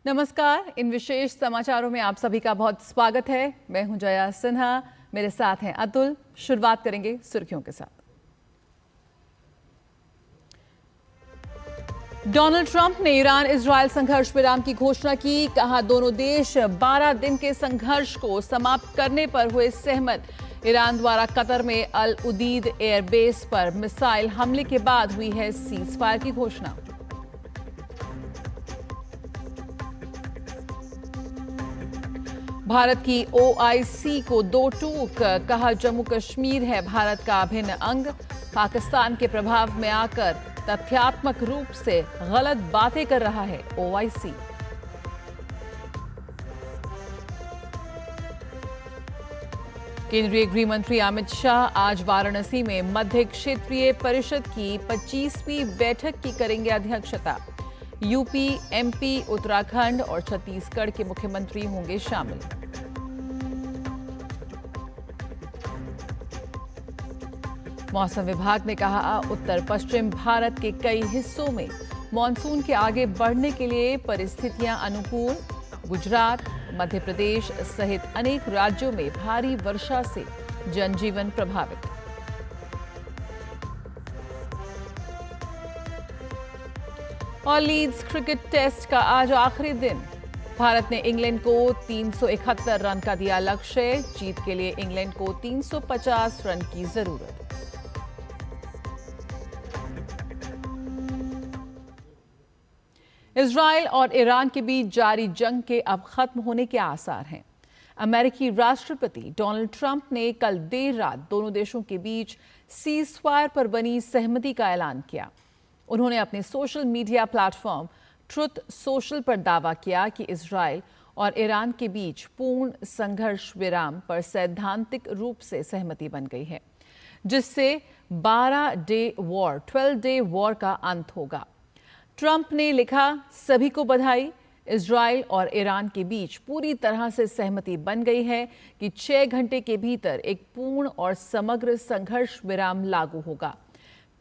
नमस्कार। इन विशेष समाचारों में आप सभी का बहुत स्वागत है। मैं हूं जया सिन्हा, मेरे साथ हैं अतुल। शुरुआत करेंगे सुर्खियों के साथ। डोनाल्ड ट्रंप ने ईरान इजरायल संघर्ष विराम की घोषणा की। कहा, दोनों देश 12 दिन के संघर्ष को समाप्त करने पर हुए सहमत। ईरान द्वारा कतर में अल उदीद एयरबेस पर मिसाइल हमले के बाद हुई है सीज फायर की घोषणा। भारत की ओआईसी को दो टूक। कहा, जम्मू कश्मीर है भारत का अभिन्न अंग। पाकिस्तान के प्रभाव में आकर तथ्यात्मक रूप से गलत बातें कर रहा है ओआईसी। केंद्रीय गृह मंत्री अमित शाह आज वाराणसी में मध्य क्षेत्रीय परिषद की 25वीं बैठक की करेंगे अध्यक्षता। यूपी, एमपी, उत्तराखंड और छत्तीसगढ़ के मुख्यमंत्री होंगे शामिल। मौसम विभाग ने कहा, उत्तर पश्चिम भारत के कई हिस्सों में मानसून के आगे बढ़ने के लिए परिस्थितियां अनुकूल। गुजरात, मध्य प्रदेश सहित अनेक राज्यों में भारी वर्षा से जनजीवन प्रभावित। और लीड्स क्रिकेट टेस्ट का आज आखिरी दिन। भारत ने इंग्लैंड को 371 रन का दिया लक्ष्य। जीत के लिए इंग्लैंड को 350 रन की जरूरत। इजरायल और ईरान के बीच जारी जंग के अब खत्म होने के आसार हैं। अमेरिकी राष्ट्रपति डोनाल्ड ट्रंप ने कल देर रात दोनों देशों के बीच सीज फायर पर बनी सहमति का ऐलान किया। उन्होंने अपने social media platform truth social पर दावा किया कि इजरायल और ईरान के बीच पूर्ण संघर्ष विराम पर सैद्धांतिक रूप से सहमति बन गई है, जिससे 12 डे वॉर का अंत होगा। ट्रंप ने लिखा, सभी को बधाई। इजरायल और ईरान के बीच पूरी तरह से सहमति बन गई है कि 6 घंटे के भीतर एक पूर्ण और समग्र संघर्ष विराम लागू होगा।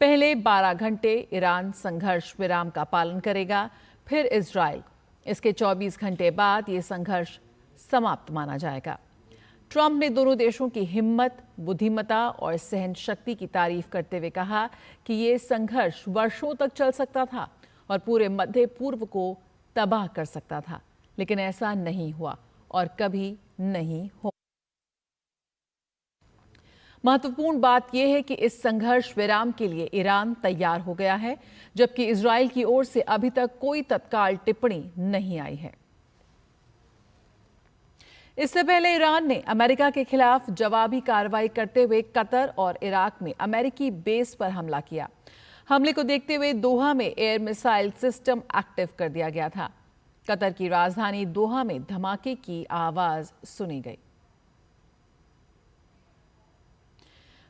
पहले 12 घंटे ईरान संघर्ष विराम का पालन करेगा, फिर इजरायल। इसके 24 घंटे बाद ये संघर्ष समाप्त माना जाएगा। ट्रंप ने दोनों देशों की हिम्मत, बुद्धिमत्ता और सहन शक्ति की तारीफ करते हुए कहा कि ये संघर्ष वर्षों तक चल सकता था और पूरे मध्य पूर्व को तबाह कर सकता था, लेकिन ऐसा नहीं हुआ और कभी नहीं हो। महत्वपूर्ण बात यह है कि इस संघर्ष विराम के लिए ईरान तैयार हो गया है, जबकि इजरायल की ओर से अभी तक कोई तत्काल टिप्पणी नहीं आई है। इससे पहले ईरान ने अमेरिका के खिलाफ जवाबी कार्रवाई करते हुए कतर और इराक में अमेरिकी बेस पर हमला किया। हमले को देखते हुए दोहा में एयर मिसाइल सिस्टम एक्टिव कर दिया गया था। कतर की राजधानी दोहा में धमाके की आवाज सुनी गई।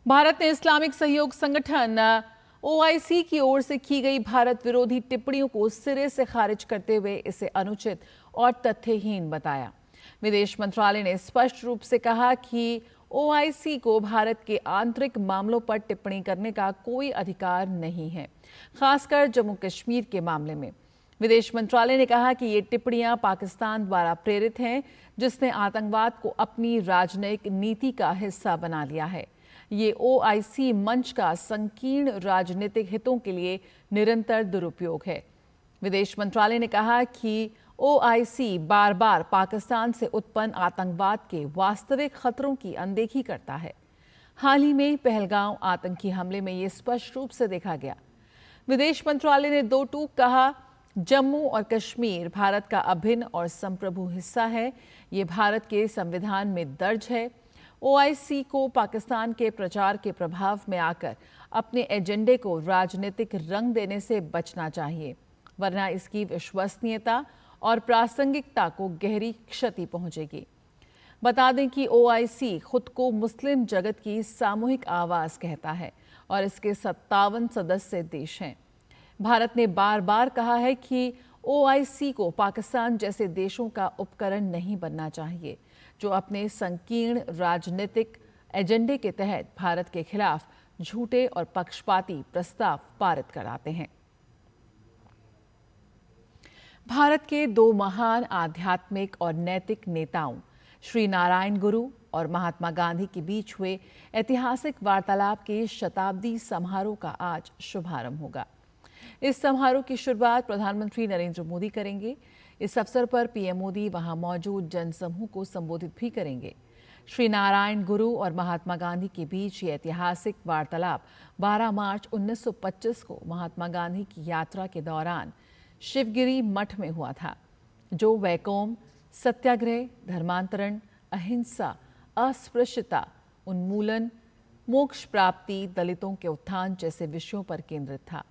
भारत ने इस्लामिक सहयोग संगठन ओआईसी की ओर से की गई भारत विरोधी टिप्पणियों को सिरे से खारिज करते हुए इसे अनुचित और तथ्यहीन बताया। विदेश मंत्रालय ने स्पष्ट रूप से कहा कि ओआईसी को भारत के आंतरिक मामलों पर टिप्पणी करने का कोई अधिकार नहीं है, खासकर जम्मू कश्मीर के मामले में। विदेश मंत्रालय ने कहा कि ये टिप्पणियां पाकिस्तान द्वारा प्रेरित हैं, जिसने आतंकवाद को अपनी राजनयिक नीति का हिस्सा बना लिया है। ये ओआईसी मंच का संकीर्ण राजनीतिक हितों के लिए निरंतर दुरुपयोग है। विदेश मंत्रालय ने कहा कि ओआईसी बार बार पाकिस्तान से उत्पन्न आतंकवाद के वास्तविक खतरों की अनदेखी करता है। हाल ही में पहलगांव आतंकी हमले में ये स्पष्ट रूप से देखा गया। विदेश मंत्रालय ने दो टूक कहा, जम्मू और कश्मीर भारत का अभिन्न और संप्रभु हिस्सा है। ये भारत के संविधान में दर्ज है। ओआईसी को पाकिस्तान के प्रचार के प्रभाव में आकर अपने एजेंडे को राजनीतिक रंग देने से बचना चाहिए, वरना इसकी विश्वसनीयता और प्रासंगिकता को गहरी क्षति पहुंचेगी। बता दें कि ओआईसी खुद को मुस्लिम जगत की सामूहिक आवाज कहता है और इसके 57 सदस्य देश हैं। भारत ने बार बार कहा है कि ओआईसी को पाकिस्तान जैसे देशों का उपकरण नहीं बनना चाहिए, जो अपने संकीर्ण राजनीतिक एजेंडे के तहत भारत के खिलाफ झूठे और पक्षपाती प्रस्ताव पारित कराते हैं। भारत के दो महान आध्यात्मिक और नैतिक नेताओं श्री नारायण गुरु और महात्मा गांधी के बीच हुए ऐतिहासिक वार्तालाप के शताब्दी समारोह का आज शुभारंभ होगा। इस समारोह की शुरुआत प्रधानमंत्री नरेंद्र मोदी करेंगे। इस अवसर पर पीएम मोदी वहां मौजूद जनसमूह को संबोधित भी करेंगे। श्री नारायण गुरु और महात्मा गांधी के बीच ये ऐतिहासिक वार्तालाप 12 मार्च 1925 को महात्मा गांधी की यात्रा के दौरान शिवगिरी मठ में हुआ था, जो वैकोम, सत्याग्रह, धर्मांतरण, अहिंसा, अस्पृश्यता, उन्मूलन, मोक्ष प्राप्ति, दलितों के उत्थान जैसे विषयों पर केंद्रित था।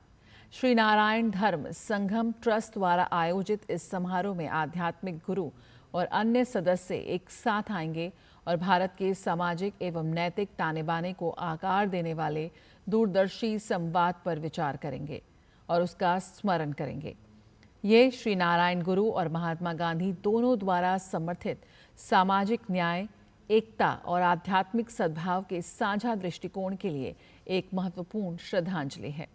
श्री नारायण धर्म संगम ट्रस्ट द्वारा आयोजित इस समारोह में आध्यात्मिक गुरु और अन्य सदस्य एक साथ आएंगे और भारत के सामाजिक एवं नैतिक ताने बाने को आकार देने वाले दूरदर्शी संवाद पर विचार करेंगे और उसका स्मरण करेंगे। ये श्री नारायण गुरु और महात्मा गांधी दोनों द्वारा समर्थित सामाजिक न्याय, एकता और आध्यात्मिक सद्भाव के साझा दृष्टिकोण के लिए एक महत्वपूर्ण श्रद्धांजलि है।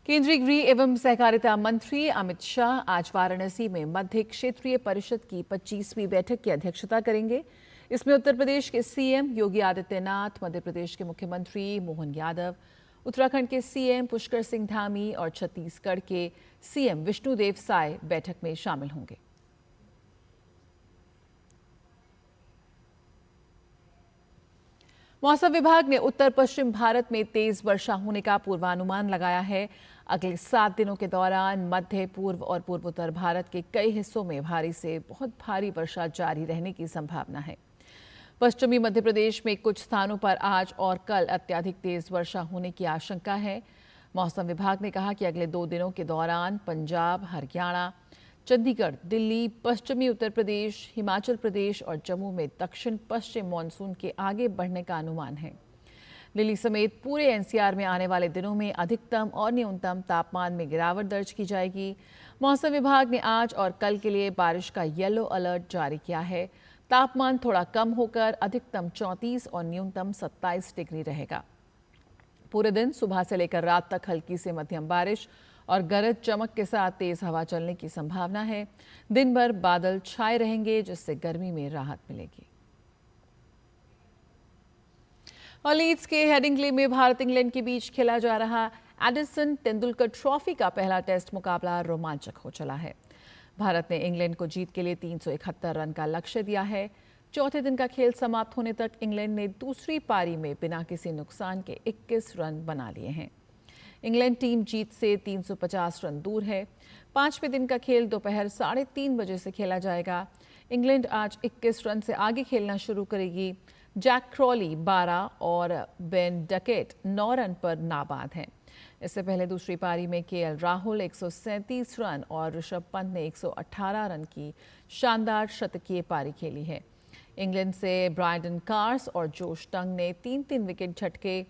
केंद्रीय गृह एवं सहकारिता मंत्री अमित शाह आज वाराणसी में मध्य क्षेत्रीय परिषद की 25वीं बैठक की अध्यक्षता करेंगे। इसमें उत्तर प्रदेश के सीएम योगी आदित्यनाथ, मध्य प्रदेश के मुख्यमंत्री मोहन यादव, उत्तराखंड के सीएम पुष्कर सिंह धामी और छत्तीसगढ़ के सीएम विष्णुदेव साय बैठक में शामिल होंगे। मौसम विभाग ने उत्तर पश्चिम भारत में तेज वर्षा होने का पूर्वानुमान लगाया है। अगले 7 दिनों के दौरान मध्य, पूर्व और पूर्वोत्तर भारत के कई हिस्सों में भारी से बहुत भारी वर्षा जारी रहने की संभावना है। पश्चिमी मध्य प्रदेश में कुछ स्थानों पर आज और कल अत्यधिक तेज वर्षा होने की आशंका है। मौसम विभाग ने कहा कि अगले 2 दिनों के दौरान पंजाब, हरियाणा, चंडीगढ़, दिल्ली, पश्चिमी उत्तर प्रदेश, हिमाचल प्रदेश और जम्मू में दक्षिण पश्चिम मानसून के आगे बढ़ने का अनुमान है। दिल्ली समेत पूरे एनसीआर में आने वाले दिनों में अधिकतम और न्यूनतम तापमान में गिरावट दर्ज की जाएगी। मौसम विभाग ने आज और कल के लिए बारिश का येलो अलर्ट जारी किया है। तापमान थोड़ा कम होकर अधिकतम 34 और न्यूनतम 27 डिग्री रहेगा। पूरे दिन सुबह से लेकर रात तक हल्की से मध्यम बारिश और गरज चमक के साथ तेज हवा चलने की संभावना है। दिन भर बादल छाए रहेंगे, जिससे गर्मी में राहत मिलेगी। और लीड्स के हेडिंग्ले में भारत इंग्लैंड के बीच खेला जा रहा एडिसन तेंदुलकर ट्रॉफी का पहला टेस्ट मुकाबला रोमांचक हो चला है। भारत ने इंग्लैंड को जीत के लिए 371 रन का लक्ष्य दिया है। चौथे दिन का खेल समाप्त होने तक इंग्लैंड ने दूसरी पारी में बिना किसी नुकसान के 21 रन बना लिए हैं। इंग्लैंड टीम जीत से 350 रन दूर है। 5वें दिन का खेल दोपहर 3:30 बजे से खेला जाएगा। इंग्लैंड आज 21 रन से आगे खेलना शुरू करेगी। जैक क्रॉली 12 और बेन डकेट 9 रन पर नाबाद हैं। इससे पहले दूसरी पारी में केएल राहुल 137 रन और ऋषभ पंत ने 118 रन की शानदार शतकीय पारी खेली है। इंग्लैंड से ब्रायडन कार्स और जोश टंग ने 3-3 विकेट झटके।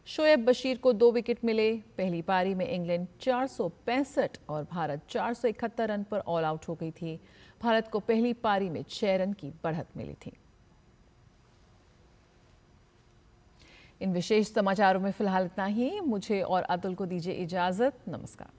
शोएब बशीर को 2 विकेट मिले। पहली पारी में इंग्लैंड 465 और भारत 471 रन पर ऑल आउट हो गई थी। भारत को पहली पारी में 6 रन की बढ़त मिली थी। इन विशेष समाचारों में फिलहाल इतना ही। मुझे और अतुल को दीजिए इजाजत। नमस्कार।